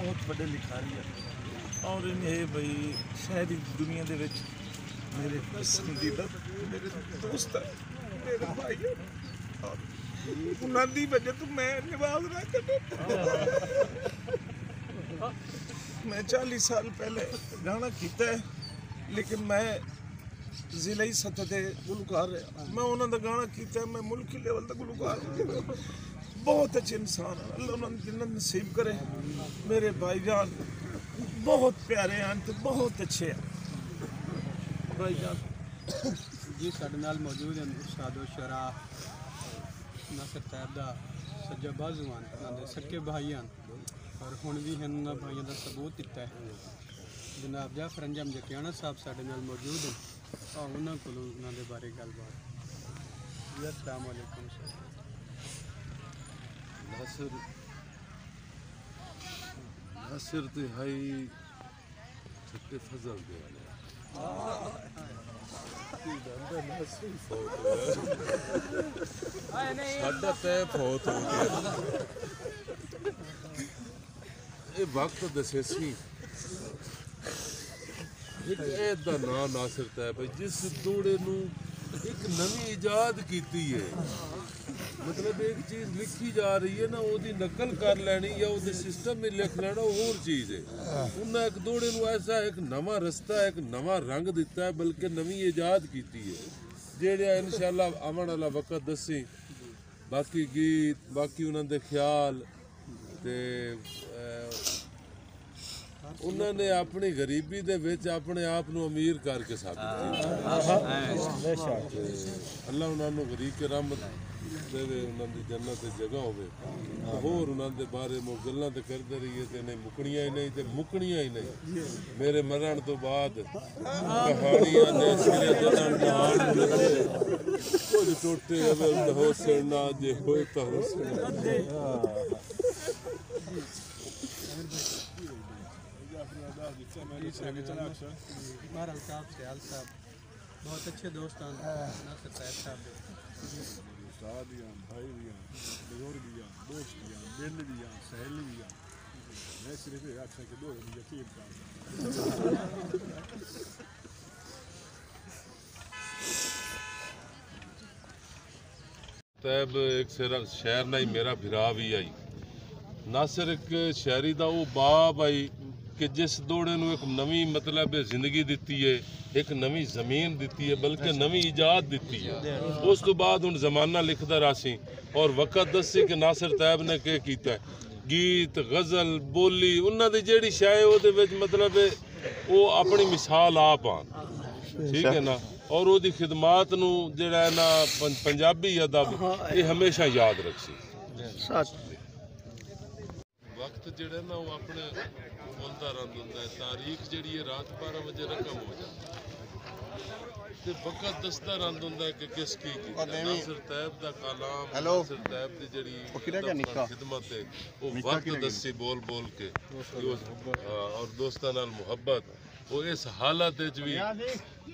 बहुत बड़े लिखारी है और इन्हें भाई शहरी दुनिया दे विच मेरे पसंदीदा मेरे दोस्त है, मेरे भाई है और उन्हां दी वजह तो मैं निभाव रहा करूं। मैं 40 साल पहले गाना किया है, लेकिन मैं जिले सतह ते गुलकार रहा। मैं उन्होंने गाना किया, मैं मुल्की लेवल तक गुलकार रहा। बहुत अच्छे इंसान हैं, अल्लाह उन्होंने जन्नत नसीब करे। मेरे भाईजान बहुत प्यारे हैं तो बहुत अच्छे हैं भाईजान जी। साडे नाल मौजूद हैं उस्ताद शरा नासिर तैयब दा सज्जा बाजू हैं, उन्होंने सक्के भाई हैं और हुण भी हैं उन्होंने भाइयों का सबूत दिता है। जनाब जाफर अंजम जटियाना साहब साडे नाल मौजूद हैं और उन्होंने को उन्होंने बारे गलबात। अस्सलाम वालेकुम सर। नासिर तो हाई छट्टे फजल दे साडा तय फौत हो गया। ये वक्त दसे सी एक दा नाम नासिर तैयब है जिस दौड़े नू एक नवी इजाद की है। मतलब एक चीज़ लिखी जा रही है ना, उसकी नकल कर लैनी या उसके सिस्टम में लिख लेना होर चीज़ है। उन्हें एक दौड़े नू ऐसा एक नवा रस्ता एक नवा रंग दिता है, बल्कि नवी इजाद की है जेड़ा इंशाअल्लाह आने वाला वक्त दसी। बाकी गीत बाकी उन्होंने ख्याल ते उन्होंने अपनी गरीबी दे विच अपने आप नू अमीर करके साबित किया। अल्लाह उन्होंने गरीब के रहमत देवे, उन्होंने जन्नत जगह होवे। होर उन्होंने बारे में गल्लां ते करते रहिए ते नहीं मुकनियां ही नहीं ते मुकनियां ही नहीं। मेरे मरण तो बाद कहानियां ने सिरे ददन जहान कुछ टोटे अवल होसन ना जे होए ता होसन। बहरहाल साहब सयाल साहब बहुत अच्छे दोस्त हैं नासिर तैयब साहब के। उस्ताद भी हैं, भाई भी हैं, बुजुर्ग भी हैं, दोस्त भी हैं, दिल भी हैं, सहेली भी हैं। मैं सिर्फ ये आखिर के दो यकीन कर तैयब एक शहर नहीं मेरा भिरा भी आई। नासिर एक शायरी का वो बाब आई कि जिस दौड़े नू एक नवी मतलब जिंदगी दी है, एक नवी जमीन दी है, बल्कि नवी इजाद दी है। उस तो बाद हुण जमाना लिखता रासी और वक़्त दसी कि नासिर तैयब ने क्या किया है। गीत गज़ल बोली उन्होंने जी शाय वो मतलब वो अपनी मिसाल आप आन, ठीक है ना। और वो खिदमात नू जिहड़ा है ना पंजाबी अदब ये हमेशा याद रखसी। वक्त जिहड़ा ना वो अपने बोलता रहता है। तारीख जिहड़ी है रात 12 बजे रकम हो जाती है ते वक्त दसदा रहता है कि किस की नासिर तैयब दा कलाम नासिर तैयब दी जिहड़ी खिदमत है वो वक्त दसी बोल बोल के और दोस्तां नाल मुहब्बत वो इस हालत भी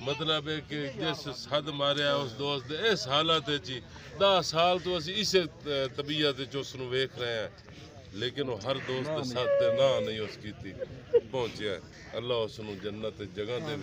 मतलब है कि जिस सद मारिया उस दोस्त दे इस हालत 10 साल तो असी इसे तबीयत उसनू वेख रहे हैं, लेकिन वो हर दोस्त के साथ ना नहीं उसकी थी पहुंचा। अल्लाह उसनू जन्नत जगह दे।